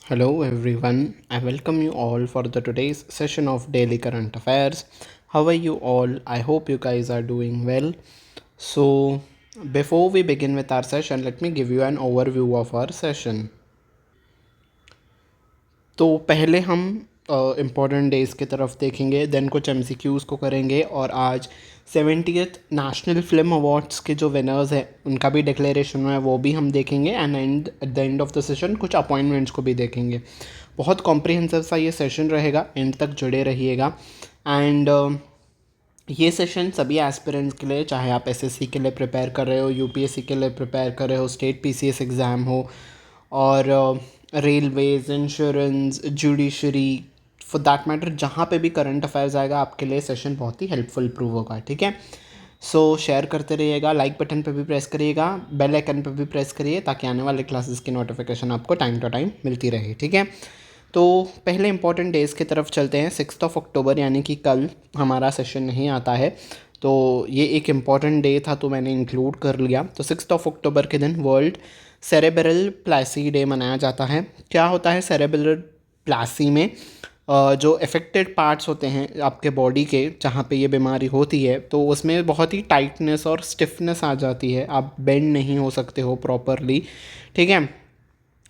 Hello everyone, I welcome you all for the today's session of Daily Current Affairs. How are you all? I hope you guys are doing well. So, before we begin with our session, let me give you an overview of our session. तो पहले हम important days की तरफ देखेंगे, then कुछ MCQs को करेंगे और आज 70th नेशनल फिल्म अवार्ड्स के जो विनर्स हैं उनका भी डिक्लेरेशन है वो भी हम देखेंगे and at the end of the session कुछ अपॉइंटमेंट्स को भी देखेंगे. बहुत कॉम्प्रिहेंसिव सा ये सेशन रहेगा, एंड तक जुड़े रहिएगा. एंड ये सेशन सभी एस्पिरेंट्स के लिए, चाहे आप एसएससी के लिए प्रिपेयर कर रहे हो, यूपीएससी के लिए प्रिपेयर कर रहे हो, स्टेट पीसीएस एग्ज़ाम हो और railways, insurance, judiciary, for that matter जहाँ पे भी करंट अफेयर्स आएगा आपके लिए सेशन बहुत ही हेल्पफुल प्रूव होगा. ठीक है, सो शेयर करते रहिएगा, लाइक बटन पे भी प्रेस करिएगा, बेल आइकन पे भी प्रेस करिए ताकि आने वाले क्लासेस की नोटिफिकेशन आपको टाइम टू टाइम मिलती रहे. ठीक है, तो पहले इंपॉर्टेंट डेज़ की तरफ चलते हैं. 6 अक्टूबर यानी कि कल हमारा सेशन नहीं आता है, तो ये एक इम्पॉर्टेंट डे था तो मैंने इंक्लूड कर लिया. तो 6 अक्टूबर के दिन वर्ल्ड सेरेब्रल प्लासी डे मनाया जाता है. क्या होता है सेरेब्रल प्लासी में? जो अफेक्टेड पार्ट्स होते हैं आपके बॉडी के, जहाँ पे ये बीमारी होती है, तो उसमें बहुत ही टाइटनेस और स्टिफनेस आ जाती है, आप बेंड नहीं हो सकते हो प्रॉपरली. ठीक है,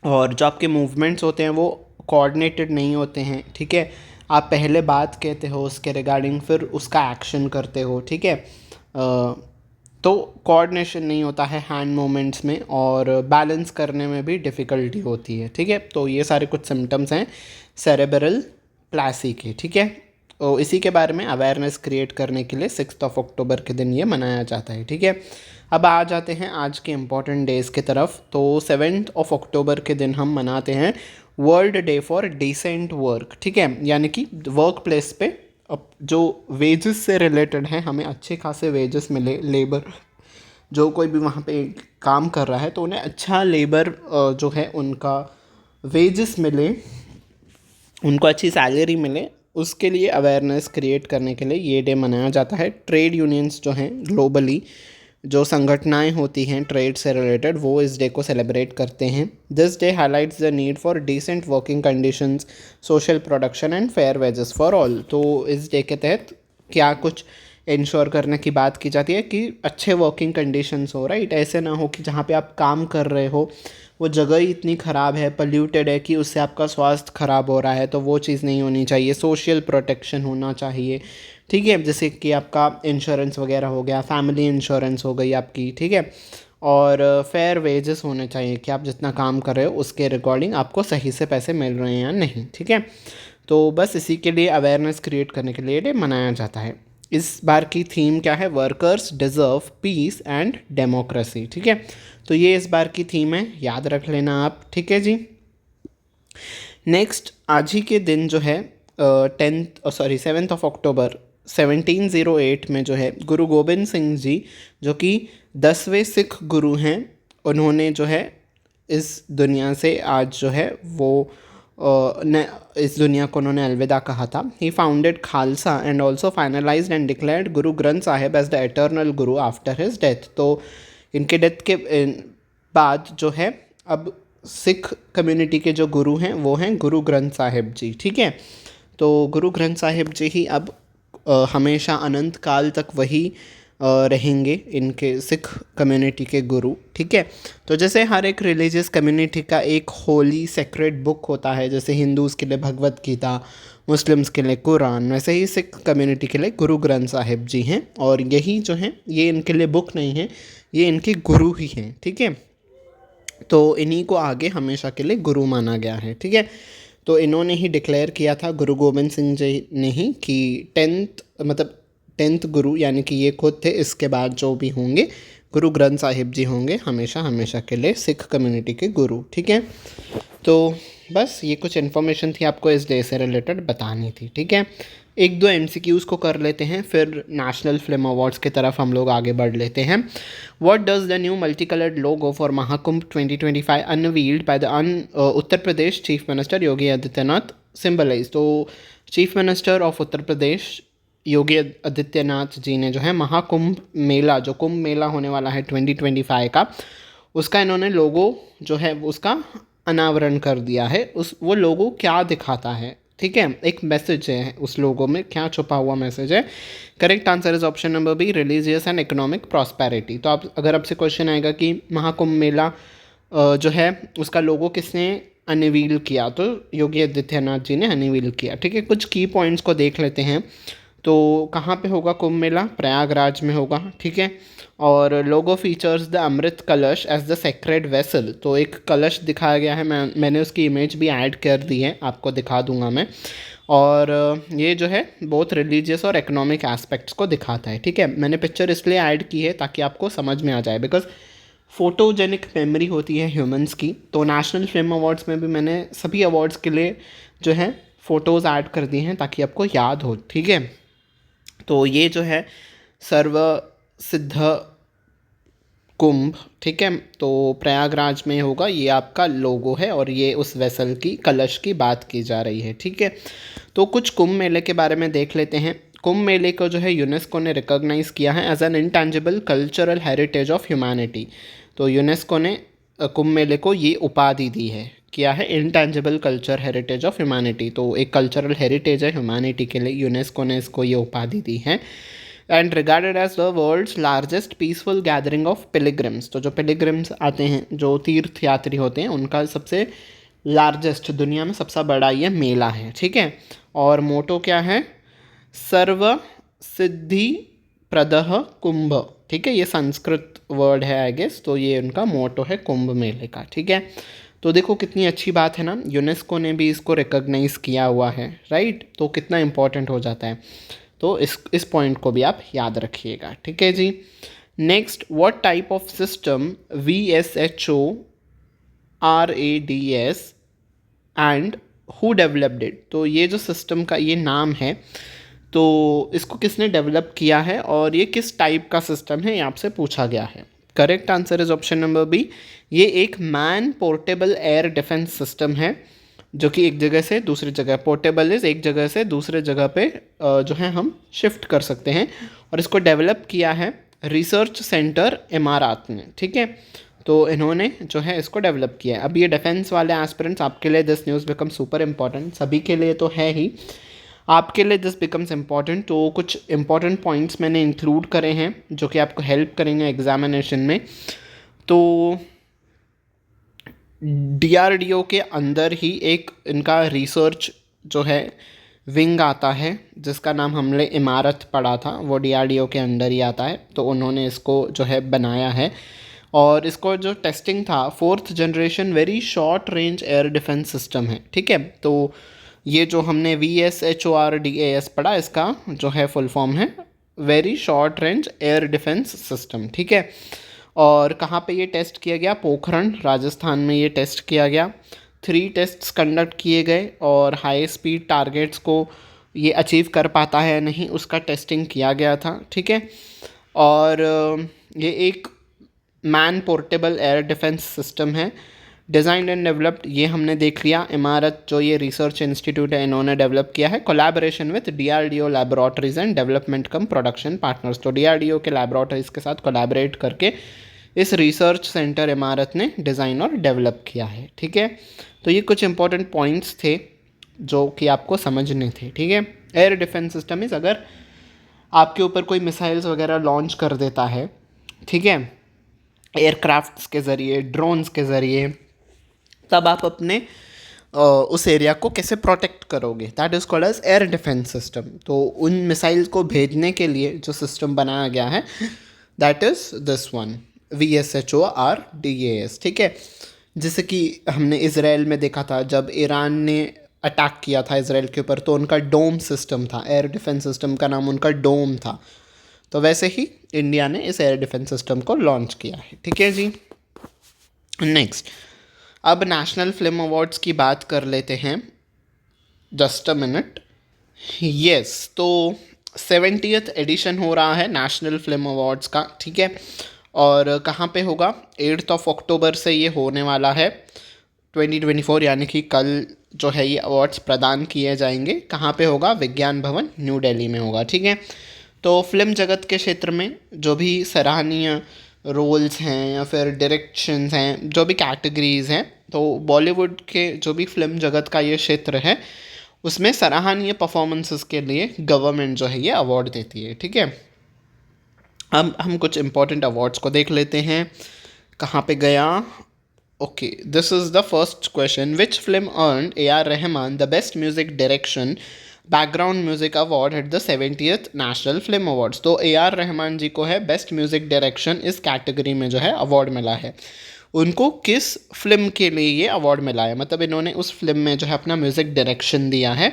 और जो आपके मूवमेंट्स होते हैं वो कोऑर्डिनेटेड नहीं होते हैं. ठीक है, आप पहले बात कहते हो उसके रिगार्डिंग, फिर उसका एक्शन करते हो. ठीक है, तो कोऑर्डिनेशन नहीं होता है हैंड मूवमेंट्स में और बैलेंस करने में भी डिफ़िकल्टी होती है. ठीक है, तो ये सारे कुछ सिम्टम्स हैं सेरेब्रल प्लासी के. ठीक है, तो इसी के बारे में अवेयरनेस क्रिएट करने के लिए 6 अक्टूबर के दिन ये मनाया जाता है. ठीक है, अब आ जाते हैं आज के इम्पॉर्टेंट डेज़ की तरफ. तो 7 अक्टूबर के दिन हम मनाते हैं World Day for Decent Work. ठीक है, यानी कि वर्क प्लेस पे अब जो वेजेस से रिलेटेड हैं, हमें अच्छे खासे वेजेस मिले. लेबर जो कोई भी वहाँ पे काम कर रहा है तो उन्हें अच्छा लेबर जो है उनका वेजेस मिले, उनको अच्छी सैलरी मिले, उसके लिए अवेयरनेस क्रिएट करने के लिए ये डे मनाया जाता है. ट्रेड यूनियंस जो हैं ग्लोबली, जो संगठनाएं होती हैं ट्रेड से रिलेटेड, वो इस डे को सेलिब्रेट करते हैं. This day highlights the need for decent working conditions, social production and fair wages for all. तो इस डे के तहत क्या कुछ इंश्योर करने की बात की जाती है कि अच्छे वर्किंग कंडीशंस हो. राइट, ऐसे ना हो कि जहाँ पे आप काम कर रहे हो वो जगह ही इतनी ख़राब है, पोल्यूटेड है कि उससे आपका स्वास्थ्य ख़राब हो रहा है, तो वो चीज़ नहीं होनी चाहिए. सोशल प्रोटेक्शन होना चाहिए. ठीक है, जैसे कि आपका इंश्योरेंस वगैरह हो गया, फैमिली इंश्योरेंस हो गई आपकी. ठीक है, और फेयर वेजेस होने चाहिए कि आप जितना काम कर रहे हो उसके रिकॉर्डिंग आपको सही से पैसे मिल रहे हैं या नहीं. ठीक है, तो बस इसी के लिए अवेयरनेस क्रिएट करने के लिए डे मनाया जाता है. इस बार की थीम क्या है? Workers deserve peace and democracy. ठीक है, तो ये इस बार की थीम है, याद रख लेना आप. ठीक है जी. नेक्स्ट, आज ही के दिन जो है 7 अक्टूबर 1708 में जो है गुरु गोबिंद सिंह जी, जो कि 10वें सिख गुरु हैं, उन्होंने जो है इस दुनिया से आज जो है वो इस दुनिया को उन्होंने अलविदा कहा था. He founded Khalsa and also finalised and declared Guru Granth Sahib as the eternal Guru after his death. तो इनके डेथ के बाद जो है अब सिख कम्युनिटी के जो गुरु हैं वो हैं गुरु ग्रंथ साहिब जी. ठीक है, तो गुरु ग्रंथ साहिब जी ही अब हमेशा अनंत काल तक वही रहेंगे, इनके सिख कम्युनिटी के गुरु. ठीक है, तो जैसे हर एक रिलीजियस कम्युनिटी का एक होली सेक्रेड बुक होता है, जैसे हिंदूज़ के लिए भगवत गीता, मुस्लिम्स के लिए कुरान, वैसे ही सिख कम्युनिटी के लिए गुरु ग्रंथ साहिब जी हैं. और यही जो हैं ये इनके लिए बुक नहीं है, ये इनके गुरु ही हैं. ठीक है, तो इन्हीं को आगे हमेशा के लिए गुरु माना गया है. ठीक है, तो इन्होंने ही डिक्लेयर किया था, गुरु गोबिंद सिंह जी ने ही, कि 10th गुरु यानी कि ये खुद थे. इसके बाद जो भी होंगे गुरु ग्रंथ साहिब जी होंगे हमेशा हमेशा के लिए सिख कम्युनिटी के गुरु. ठीक है, तो बस ये कुछ इन्फॉर्मेशन थी आपको इस डे से रिलेटेड बतानी थी. ठीक है, एक दो एमसीक्यूज़ को कर लेते हैं, फिर नेशनल फिल्म अवार्ड्स की तरफ हम लोग आगे बढ़ लेते हैं. What does the new multi coloured logo for Mahakumbh 2025 unveiled by the Uttar Pradesh chief minister Yogi Adityanath symbolise. तो chief minister of Uttar Pradesh Yogi Adityanath ji ने जो है महाकुंभ मेला, जो कुंभ मेला होने वाला है 2025 का, उसका इन्होंने लोगो जो है उसका अनावरण कर दिया है, उस वो लोगो क्या दिखाता है, ठीक है, एक मैसेज है उस लोगो में, क्या छुपा हुआ मैसेज है। Correct answer is option number B, religious and economic prosperity. तो आप अगर आपसे क्वेश्चन आएगा कि महाकुंभ मेला जो है उसका लोगो किसने अनवील किया, तो योगी आदित्यनाथ जी ने अनवील किया, ठीक है। कुछ की पॉइंट्स को देख लेते हैं। तो कहाँ पे होगा कुंभ मेला, प्रयागराज में होगा, ठीक है। और लोगो फीचर्स द अमृत कलश एज द सेक्रेड वेसल, तो एक कलश दिखाया गया है, मैंने उसकी इमेज भी ऐड कर दी है, आपको दिखा दूंगा मैं। और ये जो है बहुत रिलीजियस और इकोनॉमिक एस्पेक्ट्स को दिखाता है, ठीक है। मैंने पिक्चर इसलिए ऐड की है ताकि आपको समझ में आ जाए, बिकॉज फोटोजेनिक मेमोरी होती है ह्यूमंस की। तो नेशनल फिल्म अवार्ड्स में भी मैंने सभी अवार्ड्स के लिए जो है फ़ोटोज़ ऐड कर दी हैं ताकि आपको याद हो, ठीक है। तो ये जो है सर्व सिद्ध कुंभ, ठीक है, तो प्रयागराज में होगा, ये आपका लोगो है और ये उस वेसल की कलश की बात की जा रही है, ठीक है। तो कुछ कुंभ मेले के बारे में देख लेते हैं। कुंभ मेले को जो है यूनेस्को ने रिकॉग्नाइज़ किया है as an intangible cultural heritage of humanity. तो यूनेस्को ने कुंभ मेले को ये उपाधि दी है, क्या है, intangible culture heritage of humanity. तो एक कल्चरल हेरिटेज है ह्यूमैनिटी के लिए, यूनेस्को ने इसको ये उपाधि दी है। And regarded as the world's largest peaceful gathering of pilgrims, तो जो पिलिग्रिम्स आते हैं, जो तीर्थ यात्री होते हैं, उनका सबसे लार्जेस्ट, दुनिया में सबसे बड़ा ये मेला है, ठीक है। और मोटो क्या है, सर्व सिद्धि प्रदह कुंभ, ठीक है, ये संस्कृत वर्ड है आई गेस, तो ये उनका मोटो है कुंभ मेले का, ठीक है। तो देखो कितनी अच्छी बात है ना, यूनेस्को ने भी इसको रिकॉग्नाइज़ किया हुआ है, राइट, तो कितना इम्पोर्टेंट हो जाता है। तो इस पॉइंट को भी आप याद रखिएगा, ठीक है जी। Next, what type of system VSHORADS and who developed it, तो ये जो सिस्टम का ये नाम है, तो इसको किसने डेवलप किया है और ये किस टाइप का सिस्टम है, ये आपसे पूछा गया है। Correct answer is option number B, ये एक man portable air defence system है, जो कि एक जगह से दूसरी जगह, पोर्टेबल इज़ एक जगह से दूसरे जगह पे जो है हम शिफ्ट कर सकते हैं। और इसको डेवलप किया है रिसर्च सेंटर इमारात ने, ठीक है। तो इन्होंने जो है इसको डेवलप किया है। अब ये डिफेंस वाले एस्पिरेंट्स आपके लिए this news become super important, सभी के लिए तो है ही, आपके लिए दिस बिकम्स इम्पॉर्टेंट। तो कुछ इंपॉर्टेंट पॉइंट्स मैंने इंक्लूड करे हैं जो कि आपको हेल्प करेंगे एग्जामिनेशन में। तो DRDO के अंदर ही एक इनका रिसर्च जो है विंग आता है, जिसका नाम हमने इमारत पढ़ा था, वो DRDO के अंदर ही आता है। तो उन्होंने इसको जो है बनाया है, और इसको जो टेस्टिंग था 4th generation very short range air defence system है, ठीक है। तो ये जो हमने VSHORDAS पढ़ा, इसका जो है फुल फॉर्म है very short range air defence system, ठीक है। और कहाँ पे ये टेस्ट किया गया, पोखरण राजस्थान में ये टेस्ट किया गया। 3 टेस्ट्स कंडक्ट किए गए और हाई स्पीड टारगेट्स को ये अचीव कर पाता है नहीं, उसका टेस्टिंग किया गया था, ठीक है। और ये एक man portable air defence system है, डिज़ाइन एंड डेवलप्ड, ये हमने देख लिया। इमारत जो ये रिसर्च इंस्टीट्यूट है, इन्होंने डेवलप किया है collaboration with DRDO laboratories and development come production partners. तो DRDO के लैबोरेटरीज के साथ कोलैबोरेट करके इस रिसर्च सेंटर इमारत ने डिज़ाइन और डेवलप किया है, ठीक है। तो ये कुछ इंपॉर्टेंट पॉइंट्स थे जो कि आपको समझने थे, ठीक है। एयर डिफेंस सिस्टम इज़ अगर आपके ऊपर कोई मिसाइल्स वगैरह लॉन्च कर देता है, ठीक है, एयरक्राफ्ट्स के ज़रिए, ड्रोन्स के ज़रिए, तब आप अपने उस एरिया को कैसे प्रोटेक्ट करोगे, that is called as air defence system. तो उन मिसाइल्स को भेजने के लिए जो सिस्टम बनाया गया है, that is this one, VSHORDAS, ठीक है। जैसे कि हमने इज़राइल में देखा था, जब ईरान ने अटैक किया था इज़राइल के ऊपर, तो उनका डोम सिस्टम था, एयर डिफेंस सिस्टम का नाम उनका डोम था। तो वैसे ही इंडिया ने इस एयर डिफेंस सिस्टम को लॉन्च किया है, ठीक है जी। नेक्स्ट, अब नेशनल फिल्म अवार्ड्स की बात कर लेते हैं, जस्ट अ मिनट। यस, तो 70th एडिशन हो रहा है नेशनल फिल्म अवार्ड्स का, ठीक है। और कहाँ पे होगा, 8 अक्टूबर से ये होने वाला है 2024, यानी कि कल जो है ये अवार्ड्स प्रदान किए जाएंगे। कहाँ पे होगा, विज्ञान भवन न्यू दिल्ली में होगा, ठीक है। तो फिल्म जगत के क्षेत्र में जो भी सराहनीय रोल्स हैं या फिर डायरेक्शंस हैं, जो भी कैटेगरीज हैं, तो बॉलीवुड के जो भी फिल्म जगत का ये क्षेत्र है उसमें सराहनीय परफॉर्मेंसेस के लिए गवर्नमेंट जो है ये अवार्ड देती है। ठीक है, हम कुछ इंपॉर्टेंट अवार्ड्स को देख लेते हैं। कहाँ पे गया? Okay, this is the first question. Which film earn A R Rahman the best music direction background music award at the 70th national film awards? तो ए आर रहमान जी को है बेस्ट म्यूजिक डायरेक्शन इस कैटेगरी में जो है अवार्ड मिला है। उनको किस फिल्म के लिए ये अवार्ड मिला है, मतलब इन्होंने उस फिल्म में जो है अपना म्यूज़िक डायरेक्शन दिया है,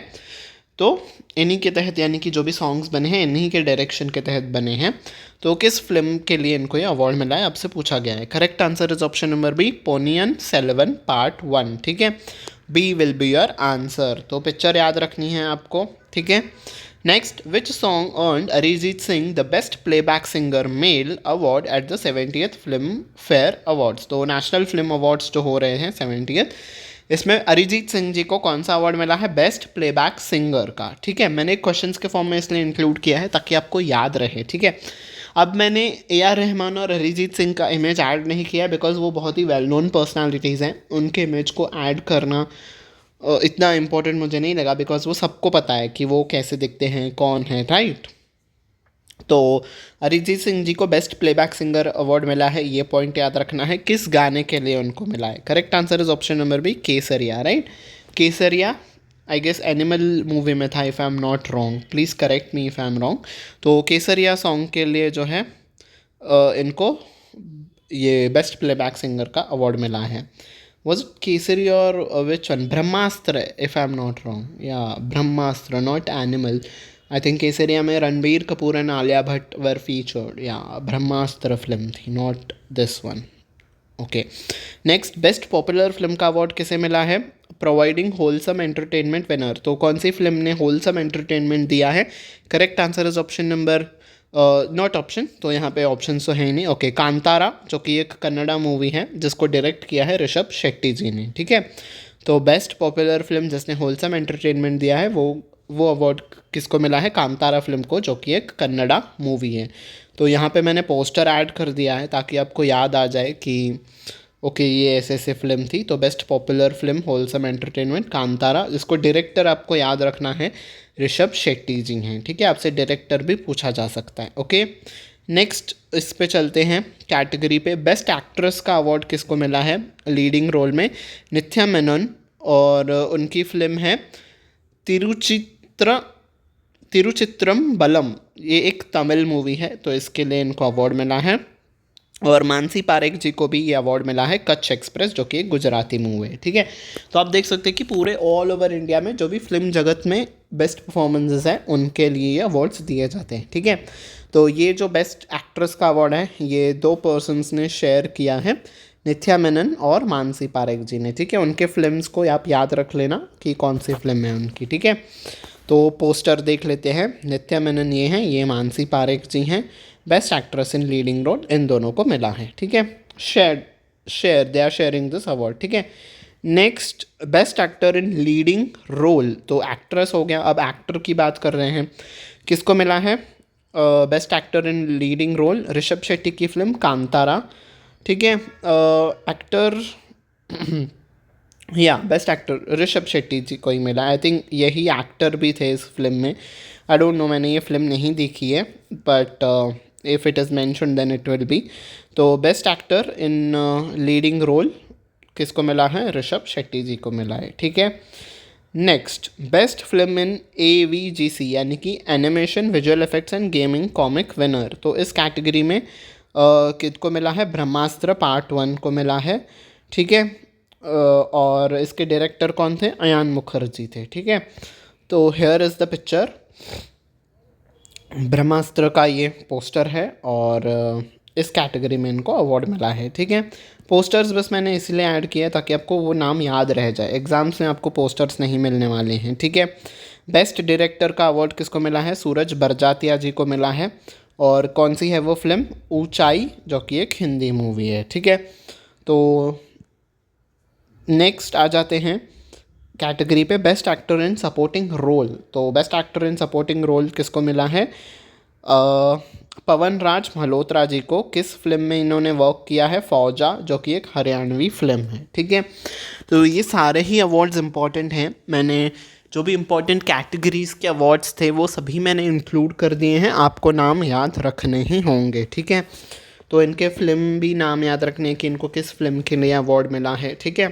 तो इन्हीं के तहत, यानी कि जो भी सॉन्ग्स बने हैं इन्हीं के डायरेक्शन के तहत बने हैं, तो किस फिल्म के लिए इनको ये अवार्ड मिला है आपसे पूछा गया है। Correct answer is option number B, Ponniyin Selvan part 1। ठीक है, B will be your answer. तो पिक्चर याद रखनी है आपको। ठीक है, next, which song earned Arijit Singh the best playback singer male award at the 70th Filmfare awards? तो नेशनल फिल्म अवार्ड्स जो हो रहे हैं 70th, इसमें अरिजीत सिंह जी को कौन सा अवार्ड मिला है? बेस्ट प्लेबैक सिंगर का। ठीक है, मैंने क्वेश्चंस के फॉर्म में इसलिए इंक्लूड किया है ताकि आपको याद रहे। ठीक है, अब मैंने ए आर रहमान और अरिजीत सिंह का इमेज ऐड नहीं किया बिकॉज वो बहुत ही वेल नोन पर्सनालिटीज़ हैं, उनके इमेज को ऐड करना इतना इम्पोर्टेंट मुझे नहीं लगा बिकॉज वो सबको पता है कि वो कैसे दिखते हैं, कौन है, राइट। तो अरिजीत सिंह जी को बेस्ट प्लेबैक सिंगर अवार्ड मिला है, ये पॉइंट याद रखना है। किस गाने के लिए उनको मिला है? Correct answer is option number B, Kesariya. Right, Kesariya I guess Animal movie में था, if I am not wrong, please correct me if I am wrong. तो केसरिया सॉन्ग के लिए जो है इनको ये बेस्ट प्लेबैक सिंगर का अवार्ड मिला है। वॉज इट केसरी और which one? Brahmastra, if I am not wrong, या Brahmastra, not Animal. I think Kesariya में Ranbir Kapoor and Alia Bhatt were featured, या ब्रह्मास्त्र फिल्म थी, not this one. Okay, next, best popular film का अवार्ड किसे मिला है? Providing wholesome entertainment winner. तो कौन सी फिल्म ने होलसम एंटरटेनमेंट दिया है? Correct answer is option number not option, तो यहाँ पे ऑप्शन तो है ही नहीं। ओके, कांतारा, जो कि एक कन्नड़ा मूवी है जिसको डायरेक्ट किया है ऋषभ शेट्टी जी ने। ठीक है, तो बेस्ट पॉपुलर फिल्म जिसने होलसम एंटरटेनमेंट दिया है वो अवार्ड किसको मिला है? कांतारा फिल्म को, जो कि एक कन्नड़ा मूवी है। तो यहाँ पे मैंने पोस्टर ऐड कर दिया है ताकि आपको याद आ जाए कि ओके ये ऐसे ऐसे फिल्म थी। तो best popular film wholesome entertainment Kantara, जिसको डायरेक्टर आपको याद रखना है ऋषभ शेट्टी जी हैं। ठीक है, आपसे डायरेक्टर भी पूछा जा सकता है। ओके, नेक्स्ट इस पे चलते हैं कैटेगरी पे। बेस्ट एक्ट्रेस का अवार्ड किसको मिला है? लीडिंग रोल में नित्या मेनन, और उनकी फिल्म है तिरुचित्र तिरुचित्रम बलम, ये एक तमिल मूवी है, तो इसके लिए इनको अवार्ड मिला है। और मानसी पारेख जी को भी ये अवार्ड मिला है कच्छ एक्सप्रेस, जो कि एक गुजराती मूवी है। ठीक है, तो आप देख सकते हैं कि पूरे ऑल ओवर इंडिया में जो भी फिल्म जगत में बेस्ट परफॉर्मेंसेस हैं उनके लिए ये अवार्ड्स दिए जाते हैं। ठीक है, तो ये जो बेस्ट एक्ट्रेस का अवार्ड है ये दो पर्सन्स ने शेयर किया है, नित्या मेनन और मानसी पारेख जी ने। ठीक है, उनके फिल्म्स को आप याद रख लेना कि कौन सी फिल्म है उनकी। ठीक है, तो पोस्टर देख लेते हैं। नित्या मेनन ये हैं, ये मानसी पारेख जी हैं। Best actress in leading role इन दोनों को मिला है। ठीक है, they are sharing this award. ठीक है, next, best actor in leading role. तो एक्ट्रेस हो गया, अब एक्टर की बात कर रहे हैं। किसको मिला है best actor in leading role? Rishab Shetty की फिल्म कांतारा। ठीक है, एक्टर या बेस्ट एक्टर ऋषभ शेट्टी जी को ही मिला। आई थिंक यही एक्टर भी थे इस फिल्म में। आई डोंट नो, मैंने ये फिल्म नहीं देखी है, but if it is mentioned then it will be. तो best actor in leading role किसको मिला है? ऋषभ शेट्टी जी को मिला है। ठीक है, next, best film in AVGC यानी कि animation visual effects and gaming comic winner. तो इस कैटेगरी में किसको मिला है? ब्रह्मास्त्र पार्ट 1 को मिला है। ठीक है, और इसके डायरेक्टर कौन थे? अयान मुखर्जी थे। ठीक है, तो हेयर इज़ द पिक्चर, ब्रह्मास्त्र का ये पोस्टर है, और इस कैटेगरी में इनको अवार्ड मिला है। ठीक है, पोस्टर्स बस मैंने इसलिए ऐड किया ताकि आपको वो नाम याद रह जाए, एग्जाम्स में आपको पोस्टर्स नहीं मिलने वाले हैं। ठीक है, बेस्ट डायरेक्टर का अवार्ड किसको मिला है? सूरज बरजातिया जी को मिला है। और कौन सी है वो फिल्म? ऊंचाई, जो कि एक हिंदी मूवी है। ठीक है, तो नेक्स्ट आ जाते हैं कैटेगरी पे best actor in supporting role. तो best actor in supporting role किसको मिला है? पवन राज मल्होत्रा जी को किस फिल्म में इन्होंने वर्क किया है? फौजा, जो कि एक हरियाणवी फिल्म है। ठीक है, तो ये सारे ही अवार्ड्स इंपॉर्टेंट हैं। मैंने जो भी इम्पोर्टेंट कैटेगरीज़ के अवार्ड्स थे वो सभी मैंने इंक्लूड कर दिए हैं, आपको नाम याद रखने ही होंगे। ठीक है, तो इनके फिल्म भी नाम याद रखने कि इनको किस फिल्म के लिए अवार्ड मिला है। ठीक है,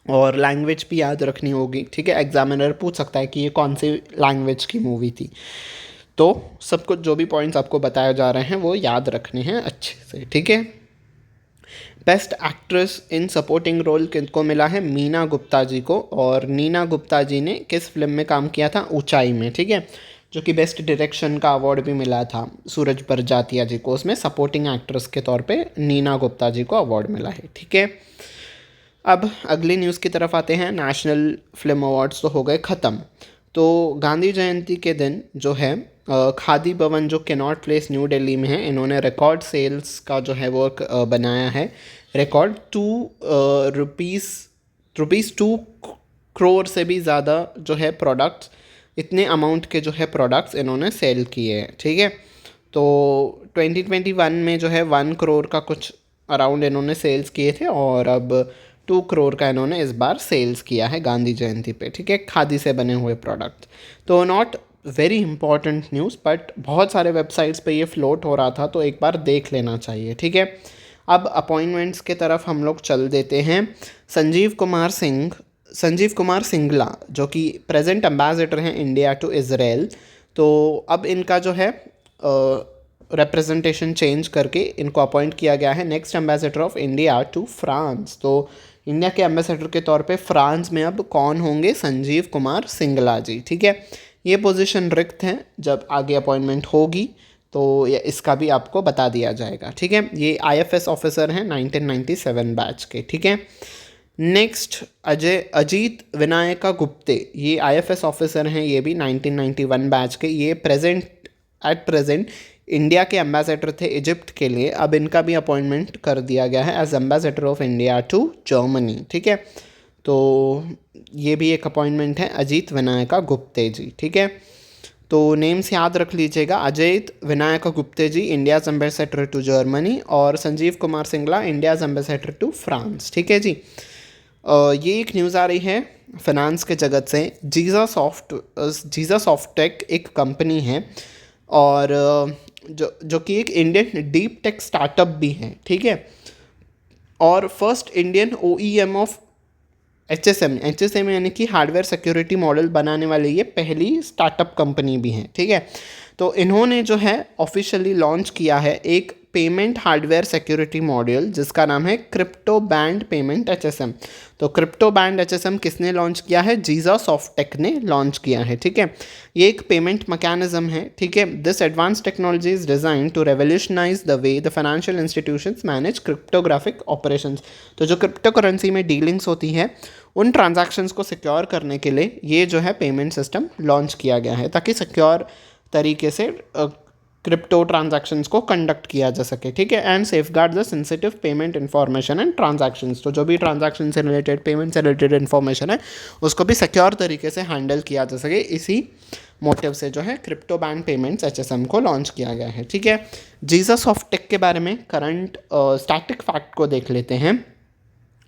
और लैंग्वेज भी याद रखनी होगी। ठीक है, एग्जामिनर पूछ सकता है कि ये कौन सी लैंग्वेज की मूवी थी। तो सब कुछ जो भी पॉइंट्स आपको बताए जा रहे हैं वो याद रखने हैं अच्छे से। ठीक है, best actress in supporting role किनको मिला है? मीना गुप्ता जी को। और नीना गुप्ता जी ने किस फिल्म में काम किया था? ऊंचाई में। ठीक है, जो कि बेस्ट डायरेक्शन का अवार्ड भी मिला था सूरज बरजातिया जी को, उसमें सपोर्टिंग एक्ट्रेस के तौर पे नीना गुप्ता जी को अवार्ड मिला है। ठीक है, अब अगली न्यूज़ की तरफ आते हैं। नेशनल फिल्म अवार्ड्स तो हो गए ख़त्म। तो गांधी जयंती के दिन जो है खादी भवन जो कैनॉट प्लेस न्यू दिल्ली में है, इन्होंने रिकॉर्ड सेल्स का जो है वो बनाया है रिकॉर्ड। रुपीज़ 2 करोड़ से भी ज़्यादा जो है प्रोडक्ट्स, इतने अमाउंट के जो है प्रोडक्ट्स इन्होंने सेल किए हैं। ठीक है, तो 2021 में जो है 1 करोड़ का कुछ अराउंड इन्होंने सेल्स किए थे, और अब 2 करोड़ का इन्होंने इस बार सेल्स किया है गांधी जयंती पे। ठीक है, खादी से बने हुए प्रोडक्ट। तो not very important news, but बहुत सारे वेबसाइट्स पे ये फ्लोट हो रहा था, तो एक बार देख लेना चाहिए। ठीक है, अब अपॉइंटमेंट्स के तरफ हम लोग चल देते हैं। संजीव कुमार सिंगला जो कि प्रेजेंट एम्बेसडर हैं इंडिया टू इज़राइल, तो अब इनका जो है रिप्रेजेंटेशन चेंज करके इनको अपॉइंट किया गया है next ambassador of India to France. तो इंडिया के एम्बेसडर के तौर पे फ्रांस में अब कौन होंगे? संजीव कुमार सिंगला जी। ठीक है, ये पोजीशन रिक्त हैं, जब आगे अपॉइंटमेंट होगी तो इसका भी आपको बता दिया जाएगा। ठीक है, ये आईएफएस ऑफिसर हैं 1997 बैच के। ठीक है, नेक्स्ट अजीत विनायका गुप्ते, ये आईएफएस ऑफिसर हैं, ये भी 1991 बैच के। ये एट प्रेजेंट इंडिया के एम्बेसडर थे इजिप्ट के लिए, अब इनका भी अपॉइंटमेंट कर दिया गया है as ambassador of India to Germany. ठीक है, तो ये भी एक अपॉइंटमेंट है अजीत विनायका गुप्ते जी। ठीक है, तो नेम्स याद रख लीजिएगा, Ajit Vinayaka Gupte ji India's ambassador to Germany, और Sanjeev Kumar Singla India's ambassador to France. ठीक है जी, ये एक न्यूज़ आ रही है फाइनेंस के जगत से। जीजा सॉफ्टटेक एक कंपनी है, और जो कि एक इंडियन डीप टेक स्टार्टअप भी है। ठीक है, और first Indian OEM of HSM यानी कि हार्डवेयर सिक्योरिटी मॉडल बनाने वाली ये पहली स्टार्टअप कंपनी भी है। ठीक है, तो इन्होंने जो है ऑफिशियली लॉन्च किया है एक पेमेंट हार्डवेयर सिक्योरिटी मॉड्यूल जिसका नाम है क्रिप्टो बैंड पेमेंट एचएसएम। तो क्रिप्टो बैंड एचएसएम किसने लॉन्च किया है? जीजा सॉफ्टटेक ने लॉन्च किया है। ठीक है, ये एक पेमेंट मैकेनिज्म है। ठीक है, this advance technology is design to revolutionise the way the financial institutions manage cryptographic operations. तो जो क्रिप्टो करेंसी में डीलिंग्स होती है उन ट्रांजैक्शंस को सिक्योर करने के लिए ये जो है पेमेंट सिस्टम लॉन्च किया गया है, ताकि सिक्योर तरीके से क्रिप्टो ट्रांजैक्शंस को कंडक्ट किया जा सके। ठीक है, and safe guard the sensitive payment information and transactions. तो जो भी ट्रांजैक्शन से रिलेटेड, पेमेंट से रिलेटेड इन्फॉर्मेशन है उसको भी सिक्योर तरीके से हैंडल किया जा सके, इसी मोटिव से जो है क्रिप्टो बैंड पेमेंट्स एचएसएम को लॉन्च किया गया है। ठीक है, जीजा सॉफ्टटेक के बारे में करंट स्टैटिक फैक्ट को देख लेते हैं।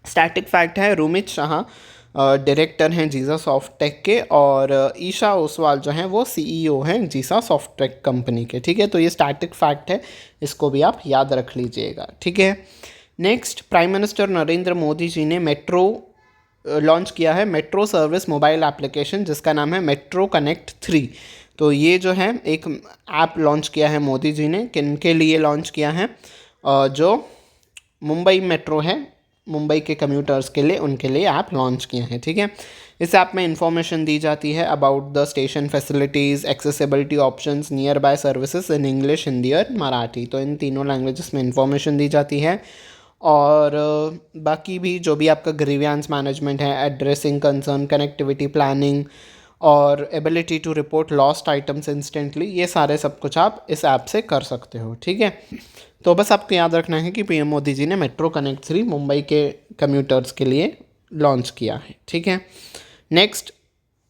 स्टैटिक फैक्ट है रुमित शाह डायरेक्टर हैं जीजा सॉफ्टटेक के, और ईशा ओसवाल जो हैं वो सीईओ हैं जीजा सॉफ्टटेक कंपनी के। ठीक है, तो ये स्टैटिक फैक्ट है, इसको भी आप याद रख लीजिएगा। ठीक है, next prime minister Narendra Modi ji ने मेट्रो लॉन्च किया है, मेट्रो सर्विस मोबाइल एप्लीकेशन जिसका नाम है मेट्रो कनेक्ट 3। तो ये जो है एक ऐप लॉन्च किया है मोदी जी ने, किन के लिए लॉन्च किया है? जो मुंबई मेट्रो है, मुंबई के कम्यूटर्स के लिए, उनके लिए ऐप लॉन्च किया है। ठीक है, इस ऐप में इंफॉर्मेशन दी जाती है about the station facilities, accessibility options, near by services in English, Hindi और मराठी। तो इन तीनों लैंग्वेजेस में इंफॉर्मेशन दी जाती है, और बाकी भी जो भी आपका ग्रीवियंस मैनेजमेंट है, एड्रेसिंग कंसर्न, कनेक्टिविटी प्लानिंग और ability to report lost items instantly, ये सारे सब कुछ आप इस ऐप से कर सकते हो। ठीक है, तो बस आपको याद रखना है कि पीएम मोदी जी ने मेट्रो कनेक्ट 3 मुंबई के कम्यूटर्स के लिए लॉन्च किया है। ठीक है, नेक्स्ट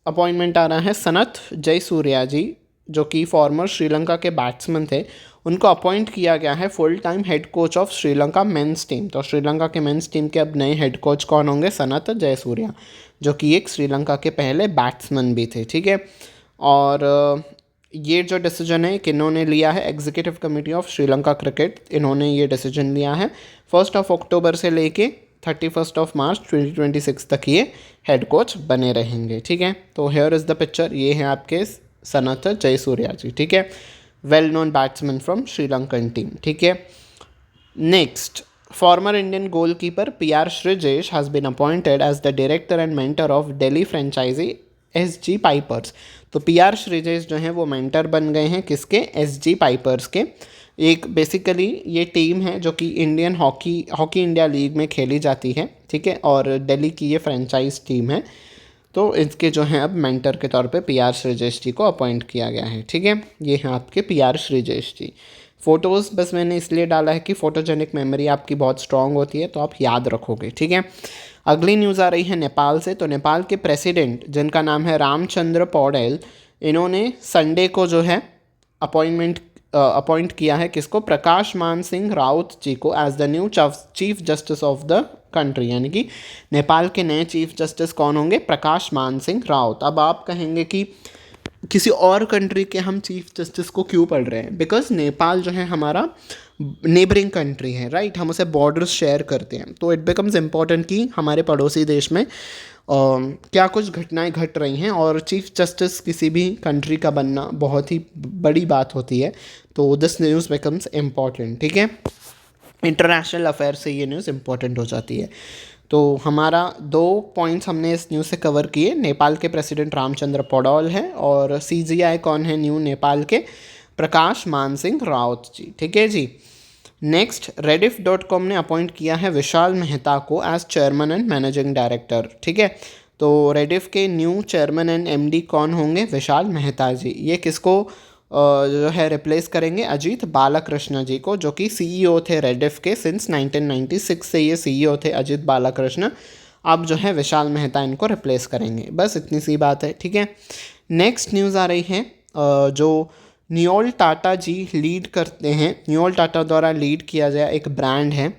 अपॉइंटमेंट आ रहा है सनथ जयसूर्या जी, जो कि फॉर्मर श्रीलंका के बैट्समैन थे, उनको अपॉइंट किया गया है full time head coach of Sri Lanka men's team. तो श्रीलंका के मेंस टीम के अब नए हेड कोच कौन होंगे? सनत जयसूर्या, जो कि एक श्रीलंका के पहले बैट्समैन भी थे, ठीक है। और ये जो डिसीजन है किन्होंने लिया है? Executive committee of Sri Lanka cricket, इन्होंने ये डिसीजन लिया है। 1 अक्टूबर से लेके 31 मार्च 2026 तक ये हेड कोच बने रहेंगे, ठीक है। तो हेयर इज़ द पिक्चर, ये है आपके सनत जयसूर्या जी, ठीक है, well known batsman from Sri Lankan team, ठीक है। Next, former Indian goalkeeper PR Shrijesh has been appointed as the director and mentor of Delhi franchisee SG Pipers। तो PR श्रीजेश जो हैं वो मेंटर बन गए हैं किसके? SG पाइपर्स के। एक बेसिकली ये टीम है जो कि इंडियन हॉकी इंडिया लीग में खेली जाती है, ठीक है, और दिल्ली की ये फ्रेंचाइज टीम है। तो इसके जो हैं अब मेंटर के तौर पे PR श्रीजेश जी को अपॉइंट किया गया है, ठीक है। ये हैं आपके PR श्रीजेश जी। फ़ोटोज़ बस मैंने इसलिए डाला है कि फ़ोटोजेनिक मेमोरी आपकी बहुत स्ट्रांग होती है, तो आप याद रखोगे, ठीक है। अगली न्यूज़ आ रही है नेपाल से। तो नेपाल के प्रेसिडेंट जिनका नाम है रामचंद्र पौडेल, इन्होंने संडे को जो है अपॉइंट किया है किसको? प्रकाश मान सिंह राउत जी को as the new chief justice of the country. यानी कि नेपाल के नए चीफ जस्टिस कौन होंगे? प्रकाश मान सिंह राउत। अब आप कहेंगे कि किसी और कंट्री के हम चीफ जस्टिस को क्यों पढ़ रहे हैं? बिकॉज नेपाल जो है हमारा नेबरिंग कंट्री है, राइट, हम उसे बॉर्डर्स शेयर करते हैं। तो इट बिकम्स इम्पॉर्टेंट कि हमारे पड़ोसी देश में क्या कुछ घटनाएं घट रही हैं, और चीफ जस्टिस किसी भी कंट्री का बनना बहुत ही बड़ी बात होती है। तो दिस न्यूज़ बिकम्स इम्पॉर्टेंट, ठीक है। इंटरनेशनल अफेयर से ये न्यूज़ इम्पॉर्टेंट हो जाती है। तो हमारा 2 पॉइंट्स हमने इस न्यूज़ से कवर किए। नेपाल के प्रेसिडेंट रामचंद्र पौडेल हैं, और CGI कौन है न्यू नेपाल के? प्रकाश मान सिंह राउत जी, ठीक है जी। नेक्स्ट, rediff.com ने अपॉइंट किया है विशाल मेहता को as chairman and managing director, ठीक है। तो रेडिफ के न्यू चेयरमैन एंड MD कौन होंगे? विशाल मेहता जी। ये किसको जो है रिप्लेस करेंगे? अजीत बालाकृष्ण जी को, जो कि CEO थे रेडिफ के सिंस 1996 से ये CEO थे अजीत बालाकृष्ण। अब जो है विशाल मेहता इनको रिप्लेस करेंगे, बस इतनी सी बात है, ठीक है। नेक्स्ट न्यूज़ आ रही है जो नियोल टाटा जी लीड करते हैं, नियोल टाटा द्वारा लीड किया गया एक ब्रांड है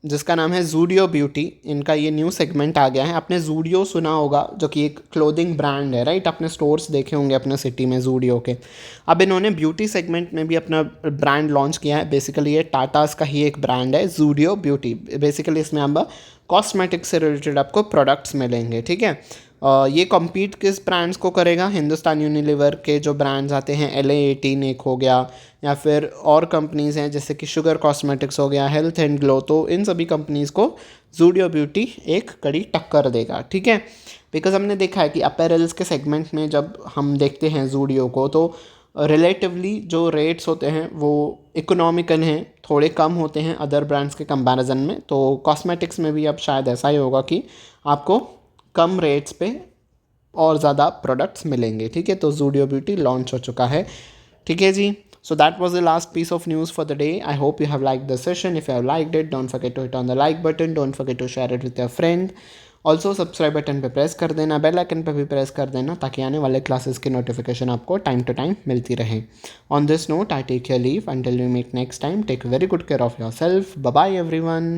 जिसका नाम है जूडियो ब्यूटी। इनका ये न्यू सेगमेंट आ गया है। आपने जूडियो सुना होगा, जो कि एक क्लोथिंग ब्रांड है, राइट, आपने स्टोर्स देखे होंगे अपने सिटी में जूडियो के। अब इन्होंने ब्यूटी सेगमेंट में भी अपना ब्रांड लॉन्च किया है। बेसिकली ये टाटास का ही एक ब्रांड है, जूडियो ब्यूटी। बेसिकली इसमें अब कॉस्मेटिक्स से रिलेटेड आपको प्रोडक्ट्स मिलेंगे, ठीक है। ये कम्पीट किस ब्रांड्स को करेगा? हिंदुस्तान यूनिलीवर के जो ब्रांड्स आते हैं, LA18 एक हो गया, या फिर और कंपनीज़ हैं जैसे कि शुगर कॉस्मेटिक्स हो गया, हेल्थ एंड ग्लो। तो इन सभी कंपनीज़ को जूडियो ब्यूटी एक कड़ी टक्कर देगा, ठीक है। बिकॉज हमने देखा है कि अपैरल्स के सेगमेंट में जब हम देखते हैं जूडियो को, तो रिलेटिवली जो रेट्स होते हैं वो इकोनॉमिकल हैं, थोड़े कम होते हैं अदर ब्रांड्स के कंपैरिजन में। तो कॉस्मेटिक्स में भी अब शायद ऐसा ही होगा कि आपको कम रेट्स पे और ज़्यादा प्रोडक्ट्स मिलेंगे, ठीक है। तो जूडियो ब्यूटी लॉन्च हो चुका है, ठीक है जी। So that was the last piece of news for the day. I hope you have liked the session. If you have liked it, don't forget to hit on the like button. Don't forget to share it with your friend. Also subscribe button पे press कर देना, bell icon पे भी press कर देना, ताकि आने वाले क्लासेस की नोटिफिकेशन आपको टाइम टू टाइम मिलती रहे। On this note, I take your leave until we meet next time. Take very good care of yourself. Bye bye everyone.